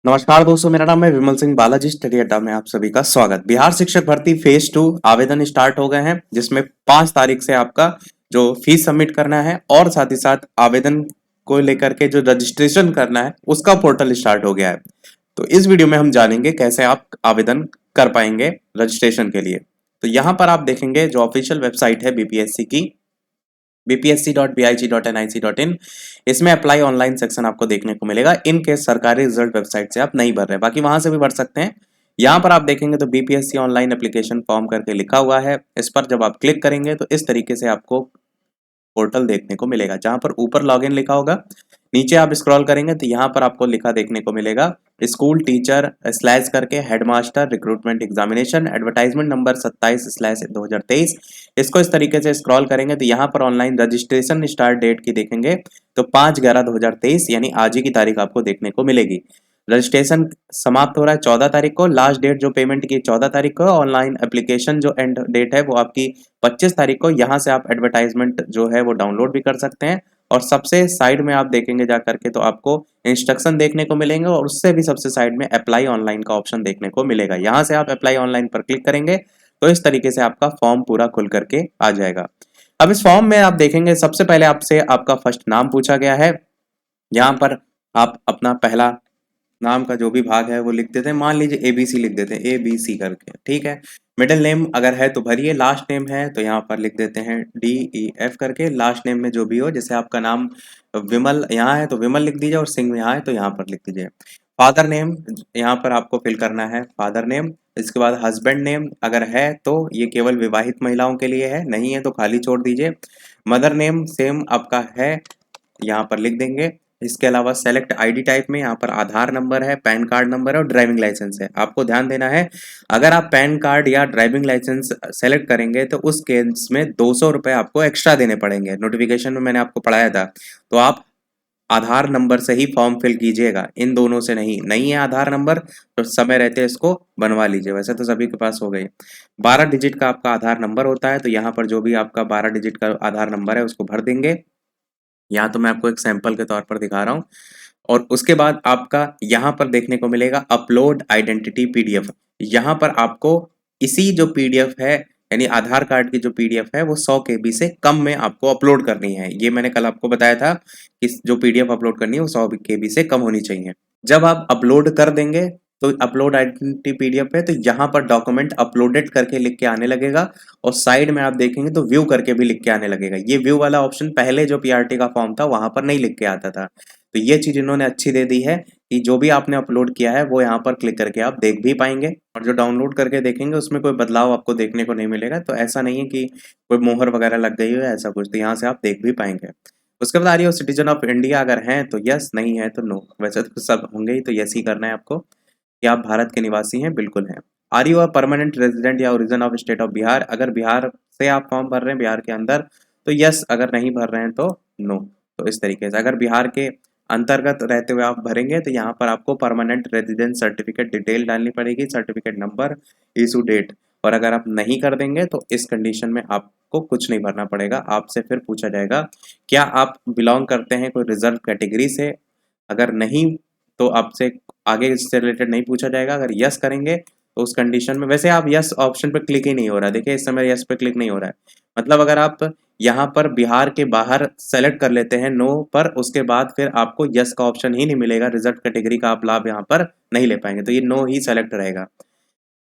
नमस्कार दोस्तों, मेरा नाम है विमल सिंह बालाजी। स्टडी अड्डा में आप सभी का स्वागत। बिहार शिक्षक भर्ती फेज 2 आवेदन स्टार्ट हो गए हैं, जिसमें 5 तारीख से आपका जो फीस सबमिट करना है और साथ ही साथ आवेदन को लेकर के जो रजिस्ट्रेशन करना है उसका पोर्टल स्टार्ट हो गया है। तो इस वीडियो में हम जानेंगे कैसे आप आवेदन कर पाएंगे रजिस्ट्रेशन के लिए। तो यहाँ पर आप देखेंगे जो ऑफिशियल वेबसाइट है बीपीएससी की, bpsc.big.nic.in, इसमें अप्लाई ऑनलाइन सेक्शन आपको देखने को मिलेगा। इन केस सरकारी रिजल्ट वेबसाइट से आप नहीं भर रहे, बाकी वहां से भी भर सकते हैं। यहाँ पर आप देखेंगे तो बीपीएससी ऑनलाइन एप्लीकेशन फॉर्म करके लिखा हुआ है। इस पर जब आप क्लिक करेंगे तो इस तरीके से आपको पोर्टल देखने को मिलेगा, जहां पर ऊपर लॉगिन लिखा होगा। नीचे आप स्क्रॉल करेंगे तो यहाँ पर आपको लिखा देखने को मिलेगा स्कूल टीचर स्लैश करके headmaster recruitment examination advertisement number 27/2023। इसको इस तरीके से स्क्रॉल करेंगे तो यहाँ पर ऑनलाइन रजिस्ट्रेशन स्टार्ट डेट की देखेंगे तो 5/11/2023 यानी आज ही की तारीख आपको देखने को मिलेगी। रजिस्ट्रेशन समाप्त हो रहा है 14 तारीख को। लास्ट डेट जो पेमेंट की 14 तारीख को। ऑनलाइन एप्लीकेशन जो एंड डेट है वो आपकी 25 तारीख को। यहाँ से आप एडवर्टाइजमेंट जो है वो डाउनलोड भी कर सकते हैं। और सबसे साइड में आप देखेंगे जा करके तो आपको इंस्ट्रक्शन देखने को मिलेंगे और उससे भी सबसे साइड में अप्लाई ऑनलाइन का ऑप्शन देखने को मिलेगा। यहाँ से आप अप्लाई ऑनलाइन पर क्लिक करेंगे तो इस तरीके से आपका फॉर्म पूरा खुल करके आ जाएगा। अब इस फॉर्म में आप देखेंगे सबसे पहले आपसे आपका फर्स्ट नाम पूछा गया है। यहाँ पर आप अपना पहला नाम का जो भी भाग है वो लिख देते हैं। मान लीजिए एबीसी लिख देते हैं, ABC करके, ठीक है। मिडिल नेम अगर है तो भरिए, लास्ट नेम है तो यहाँ पर लिख देते हैं DEF करके। लास्ट नेम में जो भी हो, जैसे आपका नाम विमल यहाँ है तो विमल लिख दीजिए और सिंह यहाँ है तो यहाँ पर लिख दीजिए। फादर नेम यहाँ पर आपको फिल करना है, फादर नेम। इसके बाद हस्बैंड नेम अगर है तो ये केवल विवाहित महिलाओं के लिए है, नहीं है तो खाली छोड़ दीजिए। मदर नेम सेम आपका है, यहाँ पर लिख देंगे। इसके अलावा सेलेक्ट आईडी टाइप में यहाँ पर आधार नंबर है, पैन कार्ड नंबर है और ड्राइविंग लाइसेंस है। आपको ध्यान देना है, अगर आप पैन कार्ड या ड्राइविंग लाइसेंस सेलेक्ट करेंगे तो उस केस में 200 रुपये आपको एक्स्ट्रा देने पड़ेंगे। नोटिफिकेशन में मैंने आपको पढ़ाया था। तो आप आधार नंबर से ही फॉर्म फिल कीजिएगा, इन दोनों से नहीं। नहीं है आधार नंबर तो समय रहते इसको बनवा लीजिए, वैसे तो सभी के पास हो गई। 12 डिजिट का आपका आधार नंबर होता है, तो यहाँ पर जो भी आपका 12 डिजिट का आधार नंबर है उसको भर देंगे। यहाँ तो मैं आपको एक सैंपल के तौर पर दिखा रहा हूँ। और उसके बाद आपका यहाँ पर देखने को मिलेगा अपलोड आइडेंटिटी PDF। यहाँ पर आपको इसी जो PDF है, यानी आधार कार्ड की जो PDF है वो 100 KB से कम में आपको अपलोड करनी है। ये मैंने कल आपको बताया था कि जो PDF अपलोड करनी है वो 100 KB से कम होनी चाहिए। जब आप अपलोड कर देंगे तो अपलोड आइडेंटिटी PDF है तो यहाँ पर डॉक्यूमेंट अपलोडेड करके लिख के आने लगेगा और साइड में आप देखेंगे तो व्यू करके भी लिख के आने लगेगा। ये व्यू वाला ऑप्शन पहले जो PRT का फॉर्म था वहां पर नहीं लिख के आता था, तो ये चीज इन्होंने अच्छी दे दी है कि जो भी आपने अपलोड किया है वो यहाँ पर क्लिक करके आप देख भी पाएंगे। और जो डाउनलोड करके देखेंगे उसमें कोई बदलाव आपको देखने को नहीं मिलेगा। तो ऐसा नहीं है कि कोई मोहर वगैरह लग गई हो ऐसा कुछ, तो यहाँ से आप देख भी पाएंगे। उसके बाद आ रही हो सिटीजन ऑफ इंडिया, अगर हैं तो यस, नहीं है तो नो। वैसे तो सब होंगे ही, तो यस ही करना है आपको कि आप भारत के निवासी हैं, बिल्कुल हैं। Are you a permanent resident या origin of state of Bihar, अगर बिहार से आप फॉर्म भर रहे हैं बिहार के अंदर तो यस, अगर नहीं भर रहे हैं तो नो। तो इस तरीके से अगर बिहार के अंतर्गत रहते हुए आप भरेंगे तो यहाँ पर आपको परमानेंट रेजिडेंस सर्टिफिकेट डिटेल डालनी पड़ेगी, सर्टिफिकेट नंबर, इशू डेट। और अगर आप नहीं कर देंगे तो इस कंडीशन में आपको कुछ नहीं भरना पड़ेगा। आपसे फिर पूछा जाएगा क्या आप बिलोंग करते हैं कोई रिजर्व कैटेगरी से। अगर नहीं तो आपसे आगे इससे रिलेटेड नहीं पूछा जाएगा। अगर यस करेंगे तो उस कंडीशन में, वैसे आप यस ऑप्शन पर क्लिक ही नहीं हो रहा है, देखिए इस समय यस पे क्लिक नहीं हो रहा है। मतलब अगर आप यहाँ पर बिहार के बाहर सेलेक्ट कर लेते हैं नो पर, उसके बाद फिर आपको यस का ऑप्शन ही नहीं मिलेगा, रिजर्व कैटेगरी का आप लाभ यहाँ पर नहीं ले पाएंगे, तो ये नो ही सेलेक्ट रहेगा।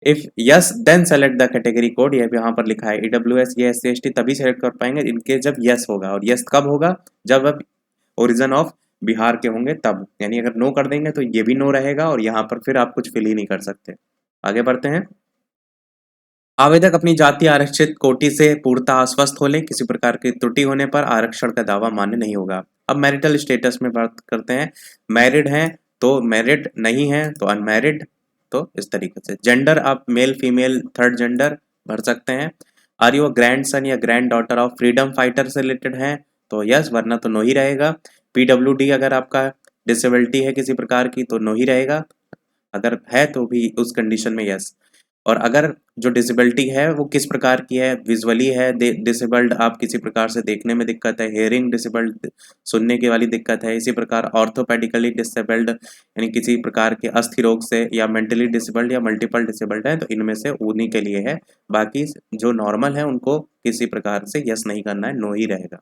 If yes then select the category code, ये यहाँ पर लिखा है EWS ये SC ST तभी सेलेक्ट कर पाएंगे इनके जब यस होगा। और यस कब होगा, जब आप ओरिजिन ऑफ बिहार के होंगे तब। यानी अगर नो कर देंगे तो ये भी नो रहेगा और यहाँ पर फिर आप कुछ फिल ही नहीं कर सकते। आगे बढ़ते हैं। आवेदक अपनी जाति आरक्षित कोटि से पूर्णतः आश्वस्त हो ले, किसी प्रकार की त्रुटि होने पर आरक्षण का दावा मान्य नहीं होगा। अब मैरिटल स्टेटस में बात करते हैं। मैरिड हैं तो मैरिड, नहीं है तो अनमैरिड। तो इस तरीके से जेंडर आप मेल फीमेल थर्ड जेंडर भर सकते हैं। आर यू ग्रैंड सन या grand daughter of freedom fighter से रिलेटेड हैं तो यस, वरना तो नो ही रहेगा। PWD अगर आपका डिसेबिलिटी है किसी प्रकार की तो नो ही रहेगा, अगर है तो भी उस कंडीशन में यस। और अगर जो डिसेबिलिटी है वो किस प्रकार की है, विजुअली है डिसेबल्ड, आप किसी प्रकार से देखने में दिक्कत है, हेयरिंग डिसेबल्ड, सुनने की वाली दिक्कत है, इसी प्रकार ऑर्थोपेडिकली डिसेबल्ड यानी किसी प्रकार के अस्थि रोग से, या मेंटली डिसेबल्ड या मल्टीपल डिसेबल्ड है तो इनमें से उन्हीं के लिए है। बाकी जो नॉर्मल है उनको किसी प्रकार से यस नहीं करना है, नो ही रहेगा।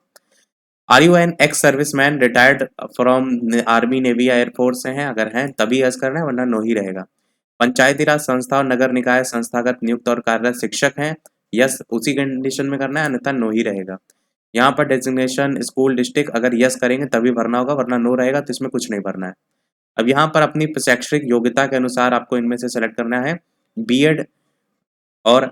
Are you an ex serviceman retired from army navy या एयरफोर्स से हैं, अगर हैं तभी यस करना है, वरना नो ही रहेगा। पंचायती राज संस्था और नगर निकाय संस्थागत नियुक्त और कार्यरत शिक्षक हैं, यस उसी कंडीशन में करना है, अन्यथा नो ही रहेगा। यहाँ पर डेजिग्नेशन स्कूल डिस्ट्रिक्ट अगर यस करेंगे तभी भरना होगा, वरना नो रहेगा तो इसमें कुछ नहीं भरना है। अब यहाँ पर अपनी शैक्षणिक योग्यता के अनुसार आपको इनमें से सेलेक्ट करना है बीएड और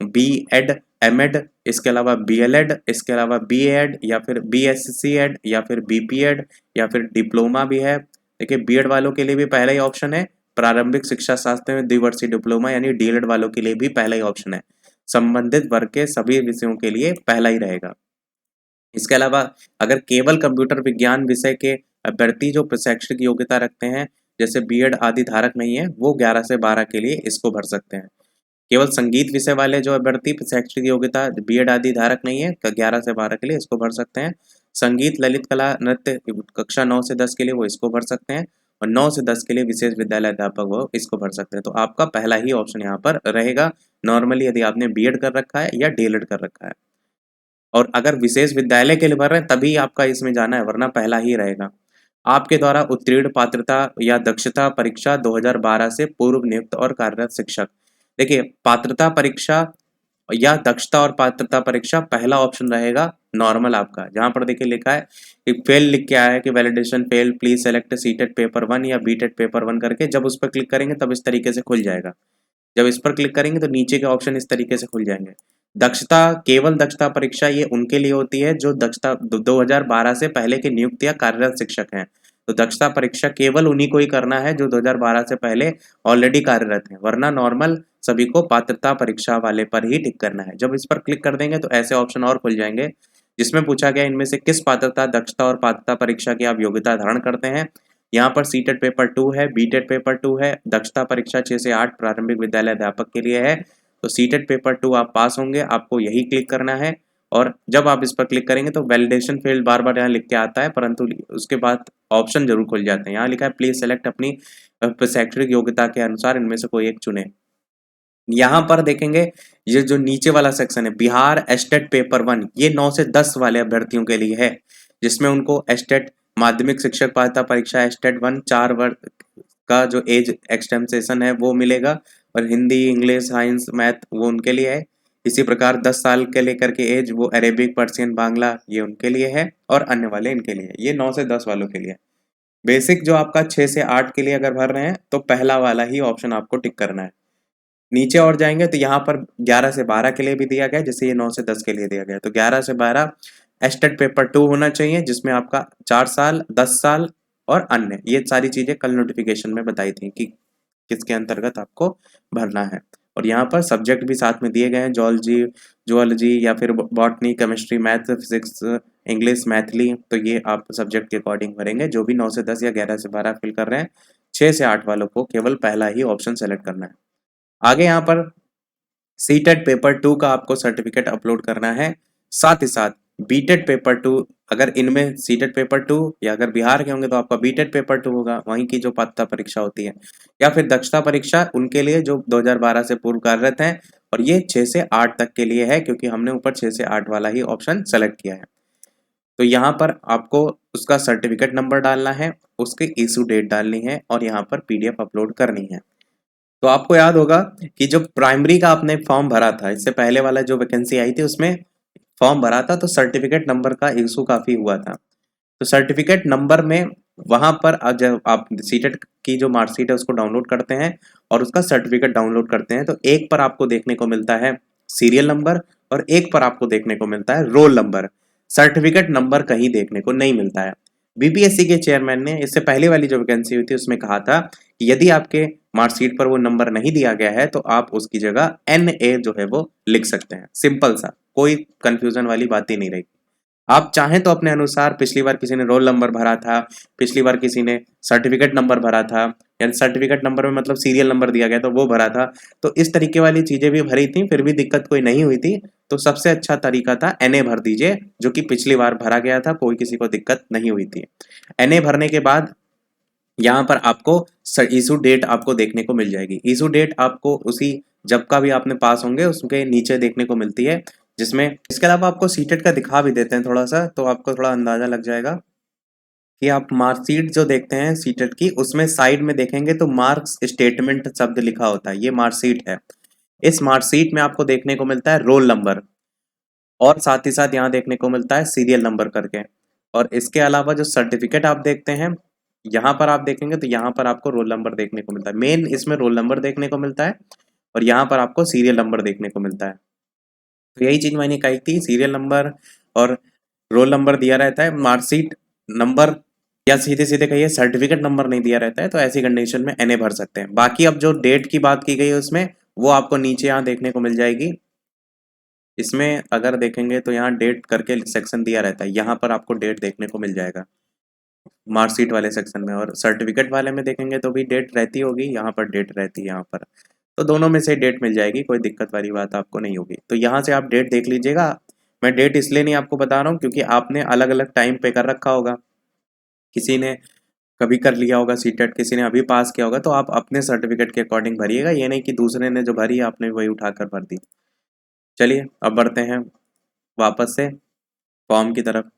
बीएड, एमएड, इसके अलावा बीएलएड, इसके अलावा बीएड या फिर बीएससी एड या फिर बीपीएड या फिर डिप्लोमा भी है। देखिए बीएड वालों के लिए भी पहला ही ऑप्शन है, प्रारंभिक शिक्षा शास्त्र में द्विवर्षीय डिप्लोमा यानी डीएलएड वालों के लिए भी पहला ही ऑप्शन है। संबंधित वर्ग के सभी विषयों के लिए पहला ही रहेगा। इसके अलावा अगर केवल कंप्यूटर विज्ञान विषय के अभ्यर्थी जो शैक्षणिक योग्यता रखते हैं जैसे बीएड आदि धारक नहीं है, वो 11 से 12 के लिए इसको भर सकते हैं। केवल संगीत विषय वाले जो अभ्यर्थी शैक्षणिक योग्यता बीएड आदि धारक नहीं है 11 से 12 के लिए इसको भर सकते हैं। संगीत, ललित कला, नृत्य कक्षा 9 से 10 के लिए वो इसको भर सकते हैं, और 9 से 10 के लिए विशेष विद्यालय अध्यापक वो इसको भर सकते हैं। तो आपका पहला ही ऑप्शन यहाँ पर रहेगा नॉर्मली, यदि आपने बीएड कर रखा है या डीएलएड कर रखा है। और अगर विशेष विद्यालय के लिए भर रहे हैं तभी आपका इसमें जाना है, वरना पहला ही रहेगा। आपके द्वारा उत्तीर्ण पात्रता या दक्षता परीक्षा 2012 से पूर्व नियुक्त और कार्यरत शिक्षक। देखिए पात्रता परीक्षा या दक्षता और पात्रता परीक्षा पहला ऑप्शन रहेगा नॉर्मल आपका, जहां पर देखिए लिखा है कि फेल लिख के आया है कि validation fail, please select CTET paper 1 या बीटेट पेपर 1 करके, जब उस पर क्लिक करेंगे तब इस तरीके से खुल जाएगा। जब इस पर क्लिक करेंगे तो नीचे के ऑप्शन इस तरीके से खुल जाएंगे। दक्षता, केवल दक्षता परीक्षा ये उनके लिए होती है जो दक्षता 2012 से पहले के नियुक्त या कार्यरत शिक्षक हैं। तो दक्षता परीक्षा केवल उन्हीं को ही करना है जो 2012 से पहले ऑलरेडी कार्यरत हैं, वरना नॉर्मल सभी को पात्रता परीक्षा वाले पर ही टिक करना है। जब इस पर क्लिक कर देंगे तो ऐसे ऑप्शन और खुल जाएंगे जिसमें पूछा गया इनमें से किस पात्रता, दक्षता और पात्रता परीक्षा की आप योग्यता धारण करते हैं। यहाँ पर सीटेट पेपर 2 है, बीटेट पेपर 2 है, दक्षता परीक्षा 6 से 8 प्रारंभिक विद्यालय अध्यापक के लिए है। तो सीटेट पेपर 2 आप पास होंगे, आपको यही क्लिक करना है। और जब आप इस पर क्लिक करेंगे तो वैलिडेशन फील्ड बार बार यहाँ लिख के आता है, परंतु उसके बाद ऑप्शन जरूर खुल जाते हैं। यहाँ लिखा है प्लीज सेलेक्ट अपनी शैक्षणिक योग्यता के अनुसार इनमें से कोई एक चुने। यहाँ पर देखेंगे ये जो नीचे वाला सेक्शन है बिहार एस्टेट पेपर 1, ये 9 से 10 वाले अभ्यर्थियों के लिए है, जिसमें उनको एस्टेट माध्यमिक शिक्षक पात्रता परीक्षा एस्टेट 1 4 वर्ग का जो एज एक्सटेंसेशन है वो मिलेगा, और हिंदी, इंग्लिश, साइंस, मैथ वो उनके लिए है। इसी प्रकार 10 साल के लेकर के एज वो अरेबिक, पर्शियन, बांग्ला ये उनके लिए है, और अन्य वाले इनके लिए। ये 9 से 10 वालों के लिए। बेसिक जो आपका 6 से 8 के लिए अगर भर रहे हैं तो पहला वाला ही ऑप्शन आपको टिक करना है। नीचे और जाएंगे तो यहाँ पर 11 से 12 के लिए भी दिया गया, जैसे ये 9 से 10 के लिए दिया गया। तो 11 से 12 एस्टेट पेपर 2 होना चाहिए, जिसमें आपका 4 साल, 10 साल और अन्य, ये सारी चीजें कल नोटिफिकेशन में बताई थी कि किसके अंतर्गत आपको भरना है। और यहाँ पर सब्जेक्ट भी साथ में दिए गए हैं, जूलॉजी या फिर botany, chemistry, math, physics, English, Maithili. तो ये आप सब्जेक्ट के अकॉर्डिंग भरेंगे। जो भी 9 से 10 या 11 से 12 फिल कर रहे हैं, 6 से 8 वालों को केवल पहला ही ऑप्शन सेलेक्ट करना है। आगे यहाँ पर सीटेट पेपर 2 का आपको सर्टिफिकेट अपलोड करना है। साथ ही साथ बीटेट पेपर 2, अगर इनमें सीटेट पेपर 2 या अगर बिहार के होंगे तो आपका बीटेट पेपर 2 होगा, वहीं की जो पात्रता परीक्षा होती है, या फिर दक्षता परीक्षा उनके लिए जो 2012 से पूर्व कार्यरत हैं, और ये 6 से 8 तक के लिए है क्योंकि हमने ऊपर 6 से 8 वाला ही ऑप्शन सेलेक्ट किया है। तो यहाँ पर आपको उसका सर्टिफिकेट नंबर डालना है, उसकी इशू डेट डालनी है, और यहाँ पर पीडीएफ अपलोड करनी है। तो आपको याद होगा कि जो प्राइमरी का आपने फॉर्म भरा था, इससे पहले वाला जो वैकेंसी आई थी उसमें फॉर्म भरा था, तो सर्टिफिकेट नंबर का इशू काफी हुआ था। तो सर्टिफिकेट नंबर में वहां पर जब आप सीटेट की जो मार्कशीट है उसको डाउनलोड करते हैं और उसका सर्टिफिकेट डाउनलोड करते हैं, तो एक पर आपको देखने को मिलता है सीरियल नंबर और एक पर आपको देखने को मिलता है रोल नंबर। सर्टिफिकेट नंबर कहीं देखने को नहीं मिलता है। बीपीएससी के चेयरमैन ने इससे पहले वाली जो वैकेंसी हुई थी उसमें कहा था कि यदि आपके मार्कशीट पर वो नंबर नहीं दिया गया है तो आप उसकी जगह NA जो है वो लिख सकते हैं। सिंपल सा, कोई कंफ्यूजन वाली बात ही नहीं रहेगी। आप चाहें तो अपने अनुसार, पिछली बार किसी ने रोल नंबर भरा था, पिछली बार किसी ने सर्टिफिकेट नंबर भरा था, यानी सर्टिफिकेट नंबर में मतलब सीरियल नंबर दिया गया तो वो भरा था। तो इस तरीके वाली चीज़ें भी भरी थी, फिर भी दिक्कत कोई नहीं हुई थी। तो सबसे अच्छा तरीका था NA भर दीजिए, जो कि पिछली बार भरा गया था, कोई किसी को दिक्कत नहीं हुई थी। NA भरने के बाद यहाँ पर आपको इशू डेट आपको देखने को मिल जाएगी। इशू डेट आपको उसी जब का भी आपने पास होंगे उसके नीचे देखने को मिलती है, जिसमें इसके अलावा आपको सीटेट का दिखा भी देते हैं थोड़ा सा, तो आपको थोड़ा अंदाजा लग जाएगा कि आप मार्कशीट जो देखते हैं सीटेट की, उसमें साइड में देखेंगे तो मार्क्स स्टेटमेंट शब्द लिखा होता है, ये मार्कशीट है। इस मार्कशीट में आपको देखने को मिलता है रोल नंबर, और साथ ही साथ यहाँ देखने को मिलता है सीरियल नंबर करके। और इसके अलावा जो सर्टिफिकेट आप देखते हैं, यहाँ पर आप देखेंगे तो यहाँ पर आपको रोल नंबर देखने को मिलता है। मेन इसमें रोल नंबर देखने को मिलता है, और यहाँ पर आपको सीरियल नंबर देखने को मिलता है। तो यही चीज मैंने कही थी, सीरियल नंबर और रोल नंबर दिया रहता है, मार्कशीट नंबर या सीधे सीधे कहिए सर्टिफिकेट नंबर नहीं दिया रहता है, तो ऐसी कंडीशन में NA भर सकते हैं। बाकी अब जो डेट की बात की गई है उसमें, वो आपको नीचे यहाँ देखने को मिल जाएगी। इसमें अगर देखेंगे तो यहाँ डेट करके सेक्शन दिया रहता है, यहाँ पर आपको डेट देखने को मिल जाएगा मार्कशीट वाले सेक्शन में। और सर्टिफिकेट वाले में देखेंगे तो भी डेट रहती होगी, यहाँ पर डेट रहती है यहाँ पर। तो दोनों में से डेट मिल जाएगी, कोई दिक्कत वाली बात आपको नहीं होगी। तो यहाँ से आप डेट देख लीजिएगा। मैं डेट इसलिए नहीं आपको बता रहा हूँ क्योंकि आपने अलग अलग टाइम पे कर रखा होगा, किसी ने कभी कर लिया होगा सीटेट, किसी ने अभी पास किया होगा, तो आप अपने सर्टिफिकेट के अकॉर्डिंग भरिएगा, ये नहीं कि दूसरे ने जो भरी आपने वही उठाकर भर दी। चलिए अब बढ़ते हैं वापस से फॉर्म की तरफ।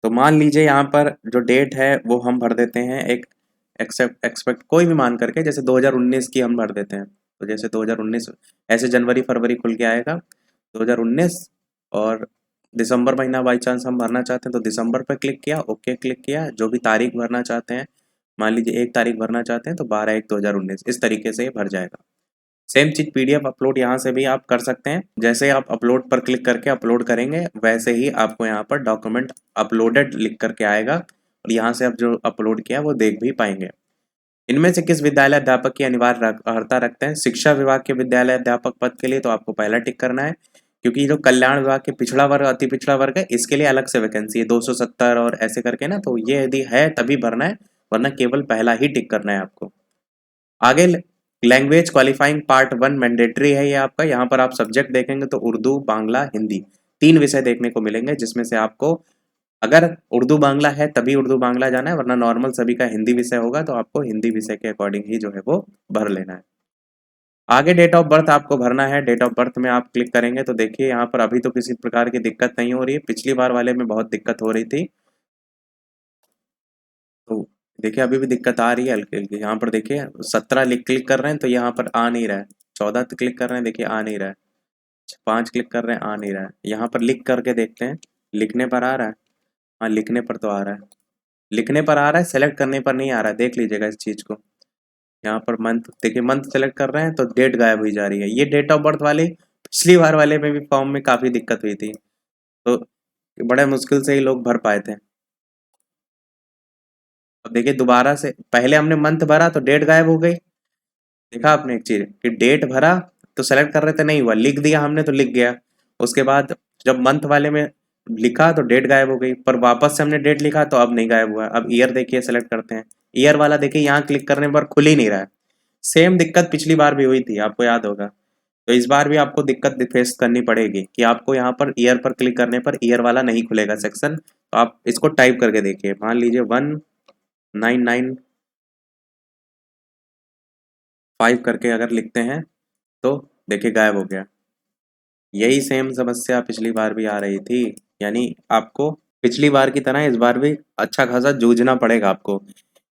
तो मान लीजिए यहाँ पर जो डेट है वो हम भर देते हैं एक एक्सपेक्ट कोई भी मान करके, जैसे 2019 की हम भर देते हैं। तो जैसे 2019, ऐसे जनवरी फरवरी खुल के आएगा 2019, और दिसंबर महीना बाई चांस हम भरना चाहते हैं तो दिसंबर पर क्लिक किया, ओके क्लिक किया। जो भी तारीख भरना चाहते हैं, मान लीजिए 1 तारीख भरना चाहते हैं तो 12/1/2019, इस तरीके से ये भर जाएगा। सेम चीज PDF अपलोड यहाँ से भी आप कर सकते हैं। जैसे आप अपलोड पर क्लिक करके अपलोड करेंगे, वैसे ही आपको यहाँ पर डॉक्यूमेंट अपलोडेड लिख करके आएगा, और यहाँ से आप जो अपलोड किया वो देख भी पाएंगे। इनमें से किस विद्यालय अध्यापक की अनिवार्य अर्हता रखते हैं? शिक्षा विभाग के विद्यालय अध्यापक पद के लिए तो आपको पहला टिक करना है, क्योंकि जो कल्याण विभाग के पिछड़ा वर्ग अति पिछड़ा वर्ग है, इसके लिए अलग से वैकेंसी है 270 और ऐसे करके ना, तो ये यदि है तभी भरना है, वरना केवल पहला ही टिक करना है आपको। आगे लैंग्वेज क्वालिफाइंग पार्ट 1 मैंडेटरी है ये आपका। यहाँ पर आप सब्जेक्ट देखेंगे तो उर्दू, बांग्ला, हिंदी, 3 विषय देखने को मिलेंगे, जिसमें से आपको अगर उर्दू बांग्ला है तभी उर्दू बांग्ला जाना है, वरना नॉर्मल सभी का हिंदी विषय होगा, तो आपको हिंदी विषय के अकॉर्डिंग ही जो है वो भर लेना है। आगे डेट ऑफ बर्थ आपको भरना है। डेट ऑफ बर्थ में आप क्लिक करेंगे तो देखिए यहाँ पर अभी तो किसी प्रकार की दिक्कत नहीं हो रही है, पिछली बार वाले में बहुत दिक्कत हो रही थी। तो देखिए अभी भी दिक्कत आ रही है हल्की हल्की। यहाँ पर देखिए 17 क्लिक कर रहे हैं तो यहाँ पर आ नहीं रहा है, 14 क्लिक कर रहे हैं, देखिए आ नहीं रहा है, 5 क्लिक कर रहे हैं, आ नहीं रहा है। यहाँ पर लिख करके देखते हैं, लिखने पर आ रहा है, हाँ लिखने पर तो आ रहा है, लिखने पर आ रहा है, सेलेक्ट करने पर नहीं आ रहा है, देख लीजिएगा इस चीज़ को। यहाँ पर मंथ देखिए, मंथ सेलेक्ट कर रहे हैं तो डेट गायब हुई जा रही है। ये डेट ऑफ बर्थ वाले पिछली बार वाले में भी फॉर्म में काफ़ी दिक्कत हुई थी, तो बड़े मुश्किल से ही लोग भर पाए थे। अब देखिए दोबारा से, पहले हमने मंथ भरा तो डेट गायब हो गई, देखा आपने एक चीज कि डेट भरा तो सेलेक्ट कर रहे थे नहीं हुआ, लिख दिया हमने तो लिख गया। उसके बाद जब मंथ वाले में लिखा तो डेट गायब हो गई, पर वापस से हमने डेट लिखा तो अब नहीं गायब हुआ। अब ईयर देखिए सेलेक्ट करते हैं, ईयर वाला देखिए यहाँ क्लिक करने पर खुल ही नहीं रहा है। सेम दिक्कत पिछली बार भी हुई थी, आपको याद होगा। तो इस बार भी आपको दिक्कत फेस करनी पड़ेगी कि आपको यहाँ पर ईयर पर क्लिक करने पर ईयर वाला नहीं खुलेगा सेक्शन। तो आप इसको टाइप करके देखिए, मान लीजिए 1995 करके अगर लिखते हैं तो देखिए गायब हो गया। यही सेम समस्या पिछली बार भी आ रही थी, यानी आपको पिछली बार की तरह इस बार भी अच्छा खासा जूझना पड़ेगा आपको।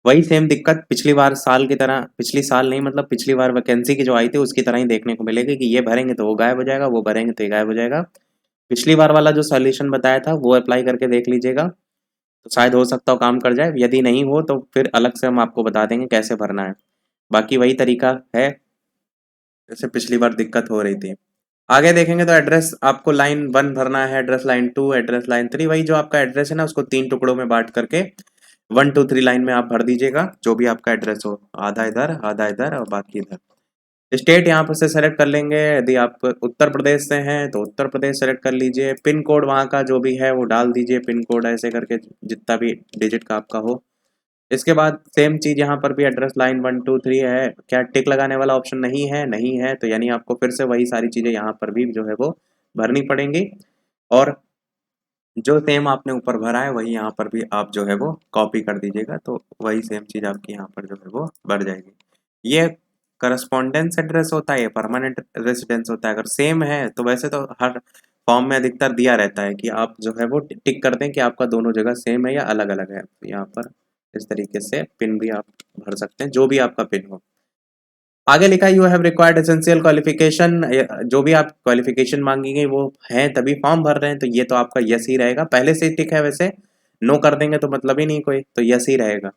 वही सेम दिक्कत पिछली बार साल की तरह, पिछली साल नहीं मतलब पिछली बार वैकेंसी की जो आई थी उसकी तरह ही देखने को मिलेगी कि ये भरेंगे तो वो गायब हो जाएगा, वो भरेंगे तो ये गायब हो जाएगा। पिछली बार वाला जो सॉल्यूशन बताया था वो अप्लाई करके देख लीजिएगा, तो शायद हो सकता हो काम कर जाए। यदि नहीं हो तो फिर अलग से हम आपको बता देंगे कैसे भरना है। बाकी वही तरीका है जैसे पिछली बार दिक्कत हो रही थी। आगे देखेंगे तो एड्रेस आपको लाइन 1 भरना है, एड्रेस लाइन 2, एड्रेस लाइन 3, वही जो आपका एड्रेस है ना उसको 3 टुकड़ों में बांट करके 1 2 3 लाइन में आप भर दीजिएगा, जो भी आपका एड्रेस हो, आधा इधर और बाकी इधर। स्टेट यहाँ पर से सेलेक्ट कर लेंगे, यदि आप उत्तर प्रदेश से हैं तो उत्तर प्रदेश सेलेक्ट कर लीजिए। पिन कोड वहाँ का जो भी है वो डाल दीजिए, पिन कोड ऐसे करके जितना भी डिजिट का आपका हो। इसके बाद सेम चीज़ यहाँ पर भी एड्रेस लाइन 1 2 3 है, क्या टिक लगाने वाला ऑप्शन नहीं है? नहीं है, तो यानी आपको फिर से वही सारी चीज़ें यहाँ पर भी जो है वो भरनी पड़ेंगी और जो सेम आपने ऊपर भरा है वही यहाँ पर भी आप जो है वो कॉपी कर दीजिएगा, तो वही सेम चीज़ आपकी यहाँ पर जो है वो भर जाएगी। ये करस्पॉन्डेंस एड्रेस होता है, ये परमानेंट रेसिडेंस होता है। अगर सेम है तो वैसे तो हर फॉर्म में अधिकतर दिया रहता है कि आप जो है वो टिक कर दें कि आपका दोनों जगह सेम है या अलग अलग है। यहाँ पर इस तरीके से पिन भी आप भर सकते हैं, जो भी आपका पिन हो। आगे लिखा है you have required essential qualification, जो भी आप क्वालिफिकेशन मांगेंगे वो है तभी फॉर्म भर रहे हैं, तो ये तो आपका यस ही रहेगा। पहले से ही टिक है, वैसे नो कर देंगे तो मतलब ही नहीं कोई, तो यस ही रहेगा।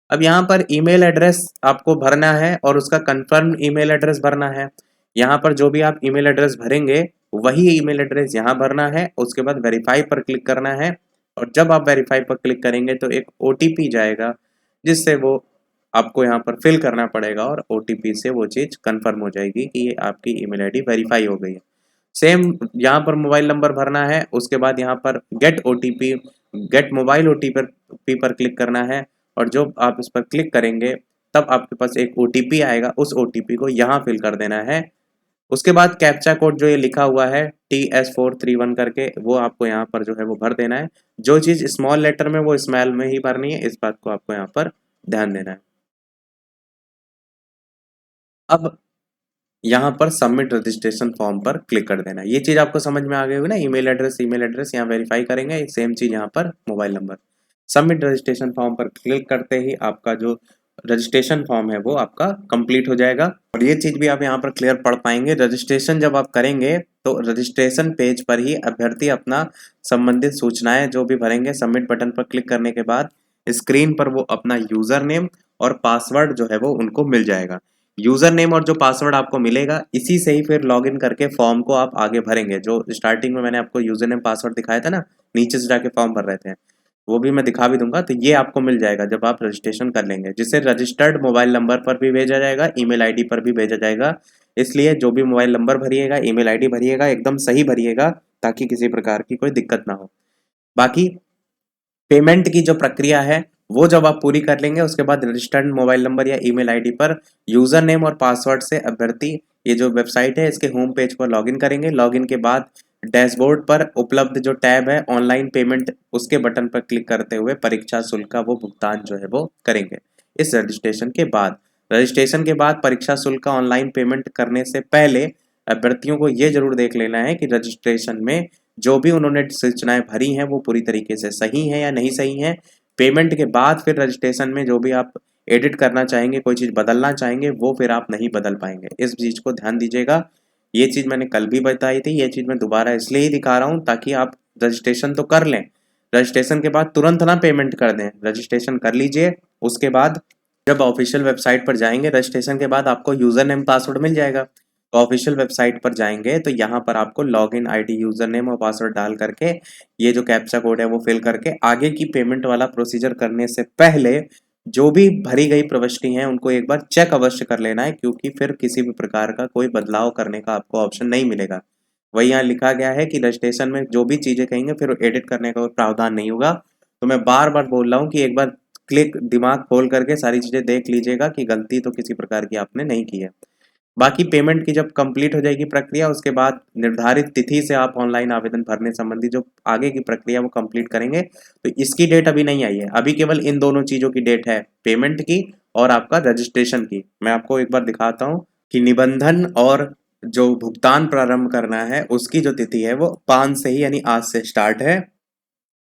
अब यहाँ पर ईमेल एड्रेस आपको भरना है और उसका कंफर्म ईमेल एड्रेस भरना है। यहाँ पर जो भी आप ईमेल एड्रेस भरेंगे वही ईमेल एड्रेस यहाँ भरना है। उसके बाद वेरीफाई पर क्लिक करना है और जब आप वेरीफाई पर क्लिक करेंगे तो एक ओटीपी जाएगा, जिससे वो आपको यहाँ पर फिल करना पड़ेगा और ओटीपी से वो चीज़ कंफर्म हो जाएगी कि ये आपकी ईमेल आईडी वेरीफाई हो गई है। सेम यहाँ पर मोबाइल नंबर भरना है, उसके बाद यहाँ पर get OTP, get mobile OTP पर क्लिक करना है और जब आप इस पर क्लिक करेंगे तब आपके पास एक ओटीपी आएगा, उस ओटीपी को यहाँ फिल कर देना है। उसके बाद कैप्चा कोड जो ये लिखा हुआ है TS431 करके, वो आपको यहाँ पर जो है वो भर देना है। जो चीज़ स्मॉल लेटर में वो स्मॉल में ही भरनी है, इस बात को आपको यहाँ पर ध्यान देना है। अब यहाँ पर सबमिट रजिस्ट्रेशन फॉर्म पर क्लिक कर देना है। ये चीज़ आपको समझ में आ गई होगी ना, ईमेल एड्रेस यहाँ वेरीफाई करेंगे, सेम चीज़ यहाँ पर mobile number. Submit registration form पर क्लिक करते ही आपका जो रजिस्ट्रेशन फॉर्म है वो आपका कंप्लीट हो जाएगा। और ये चीज़ भी आप यहाँ पर क्लियर पढ़ पाएंगे, रजिस्ट्रेशन जब आप करेंगे तो रजिस्ट्रेशन पेज पर ही अभ्यर्थी अपना संबंधित सूचनाएं जो भी भरेंगे, सबमिट बटन पर क्लिक करने के बाद स्क्रीन पर वो अपना यूज़र नेम और पासवर्ड जो है वो उनको मिल जाएगा। यूज़र नेम और जो पासवर्ड आपको मिलेगा इसी से ही फिर लॉगिन करके फॉर्म को आप आगे भरेंगे। जो स्टार्टिंग में मैंने आपको यूज़र नेम पासवर्ड दिखाया था ना, नीचे से जाके फॉर्म भर रहे थे, वो भी मैं दिखा भी दूंगा। तो ये आपको मिल जाएगा जब आप रजिस्ट्रेशन कर लेंगे, जिसे रजिस्टर्ड मोबाइल नंबर पर भी भेजा जाएगा, ईमेल आईडी पर भी भेजा जाएगा। इसलिए जो भी मोबाइल नंबर भरिएगा, ईमेल आईडी भरिएगा, एकदम सही भरिएगा ताकि किसी प्रकार की कोई दिक्कत ना हो। बाकी पेमेंट की जो प्रक्रिया है वो जब आप पूरी कर लेंगे उसके बाद रजिस्टर्ड मोबाइल नंबर या ईमेल आईडी पर यूज़र नेम और पासवर्ड से अभ्यर्थी ये जो वेबसाइट है इसके होम पेज पर लॉगिन करेंगे। लॉगिन के बाद डैशबोर्ड पर उपलब्ध जो टैब है ऑनलाइन पेमेंट, उसके बटन पर क्लिक करते हुए परीक्षा शुल्क का वो भुगतान जो है वो करेंगे। इस रजिस्ट्रेशन के बाद परीक्षा शुल्क का ऑनलाइन पेमेंट करने से पहले अभ्यर्थियों को ये जरूर देख लेना है कि रजिस्ट्रेशन में जो भी उन्होंने सूचनाएं भरी हैं वो पूरी तरीके से सही हैं या नहीं सही हैं। पेमेंट के बाद फिर रजिस्ट्रेशन में जो भी आप एडिट करना चाहेंगे, कोई चीज़ बदलना चाहेंगे, वो फिर आप नहीं बदल पाएंगे। इस चीज़ को ध्यान दीजिएगा। ये चीज़ मैंने कल भी बताई थी, ये चीज़ मैं दोबारा इसलिए ही दिखा रहा हूँ ताकि आप रजिस्ट्रेशन तो कर लें, रजिस्ट्रेशन के बाद तुरंत ना पेमेंट कर दें। रजिस्ट्रेशन कर लीजिए, उसके बाद जब ऑफिशियल वेबसाइट पर जाएंगे रजिस्ट्रेशन के बाद आपको यूज़र नेम पासवर्ड मिल जाएगा। तो ऑफिशियल वेबसाइट पर जाएंगे तो यहाँ पर आपको लॉगिन आईडी, यूज़र नेम और पासवर्ड डाल करके ये जो कैप्चा कोड है वो फिल करके आगे की पेमेंट वाला प्रोसीजर करने से पहले जो भी भरी गई प्रविष्टि हैं उनको एक बार चेक अवश्य कर लेना है, क्योंकि फिर किसी भी प्रकार का कोई बदलाव करने का आपको ऑप्शन नहीं मिलेगा। वही यहाँ लिखा गया है कि रजिस्ट्रेशन में जो भी चीज़ें कहेंगे फिर एडिट करने का कोई प्रावधान नहीं होगा। तो मैं बार बार बोल रहा हूँ कि एक बार क्लिक दिमाग खोल करके सारी चीज़ें देख लीजिएगा कि गलती तो किसी प्रकार की आपने नहीं की है। बाकी पेमेंट की जब कंप्लीट हो जाएगी प्रक्रिया उसके बाद निर्धारित तिथि से आप ऑनलाइन आवेदन भरने संबंधी जो आगे की प्रक्रिया वो कंप्लीट करेंगे। तो इसकी डेट अभी नहीं आई है, अभी केवल इन दोनों चीज़ों की डेट है, पेमेंट की और आपका रजिस्ट्रेशन की। मैं आपको एक बार दिखाता हूँ कि निबंधन और जो भुगतान प्रारंभ करना है उसकी जो तिथि है वो 5 से ही यानी आज से स्टार्ट है,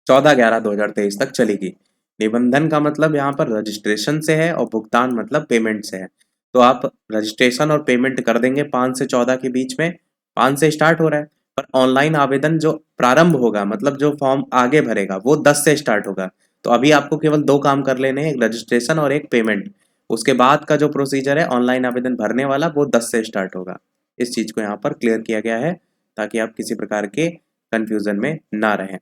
14/11/2023 तक चलेगी। निबंधन का मतलब यहाँ पर रजिस्ट्रेशन से है और भुगतान मतलब पेमेंट से है। तो आप रजिस्ट्रेशन और पेमेंट कर देंगे 5 से 14 के बीच में, 5 से स्टार्ट हो रहा है, पर ऑनलाइन आवेदन जो प्रारंभ होगा मतलब जो फॉर्म आगे भरेगा वो 10 से स्टार्ट होगा। तो अभी आपको केवल 2 काम कर लेने हैं, एक रजिस्ट्रेशन और एक पेमेंट। उसके बाद का जो प्रोसीजर है ऑनलाइन आवेदन भरने वाला वो 10 से स्टार्ट होगा। इस चीज़ को यहाँ पर क्लियर किया गया है ताकि आप किसी प्रकार के कन्फ्यूज़न में ना रहें।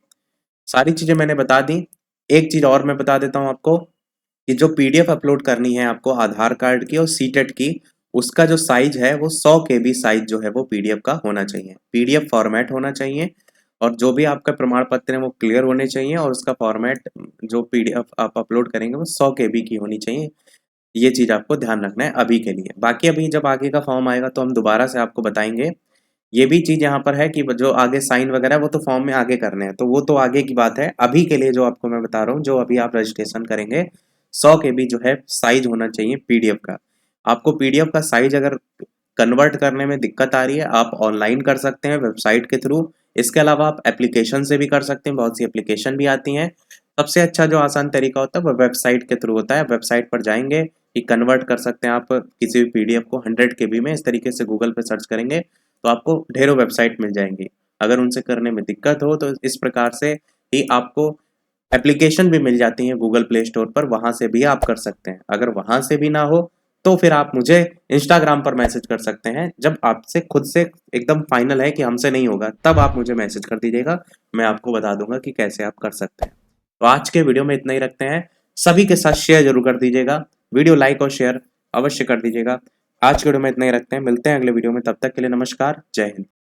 सारी चीज़ें मैंने बता दी। एक चीज़ और मैं बता देता हूँ आपको कि जो पीडीएफ अपलोड करनी है आपको आधार कार्ड की और सीटेट की, उसका जो साइज है वो 100 KB साइज जो है वो पीडीएफ का होना चाहिए, पीडीएफ फॉर्मेट होना चाहिए। और जो भी आपका प्रमाण पत्र है वो क्लियर होने चाहिए और उसका फॉर्मेट जो पीडीएफ आप अपलोड करेंगे वो 100 केबी की होनी चाहिए। ये चीज़ आपको ध्यान रखना है अभी के लिए। बाकी अभी जब आगे का फॉर्म आएगा तो हम दोबारा से आपको बताएँगे। ये भी चीज़ यहाँ पर है कि जो आगे साइन वगैरह वो तो फॉर्म में आगे करने हैं, तो वो तो आगे की बात है। अभी के लिए जो आपको मैं बता रहा हूँ, जो अभी आप रजिस्ट्रेशन करेंगे, 100 केबी जो है साइज़ होना चाहिए पीडीएफ का। आपको पीडीएफ का साइज़ अगर कन्वर्ट करने में दिक्कत आ रही है, आप ऑनलाइन कर सकते हैं वेबसाइट के थ्रू। इसके अलावा आप एप्लीकेशन से भी कर सकते हैं, बहुत सी एप्लीकेशन भी आती हैं। सबसे अच्छा जो आसान तरीका होता है वो वेबसाइट के थ्रू होता है। वेबसाइट पर जाएँगे कि कन्वर्ट कर सकते हैं आप किसी भी पीडीएफ को 100 केबी में, इस तरीके से गूगल पे सर्च करेंगे तो आपको ढेरों वेबसाइट मिल जाएँगी। अगर उनसे करने में दिक्कत हो तो इस प्रकार से ही आपको एप्लीकेशन भी मिल जाती हैं गूगल प्ले स्टोर पर, वहाँ से भी आप कर सकते हैं। अगर वहाँ से भी ना हो तो फिर आप मुझे इंस्टाग्राम पर मैसेज कर सकते हैं। जब आपसे खुद से एकदम फाइनल है कि हमसे नहीं होगा, तब आप मुझे मैसेज कर दीजिएगा। मैं आपको बता दूँगा कि कैसे आप कर सकते हैं। तो आज के वीडियो में इतना ही रखते हैं। सभी के साथ शेयर ज़रूर कर दीजिएगा। वीडियो लाइक और शेयर अवश्य कर दीजिएगा। आज के वीडियो में इतना ही रखते हैं। मिलते हैं अगले वीडियो में, तब तक के लिए नमस्कार। जय हिंद।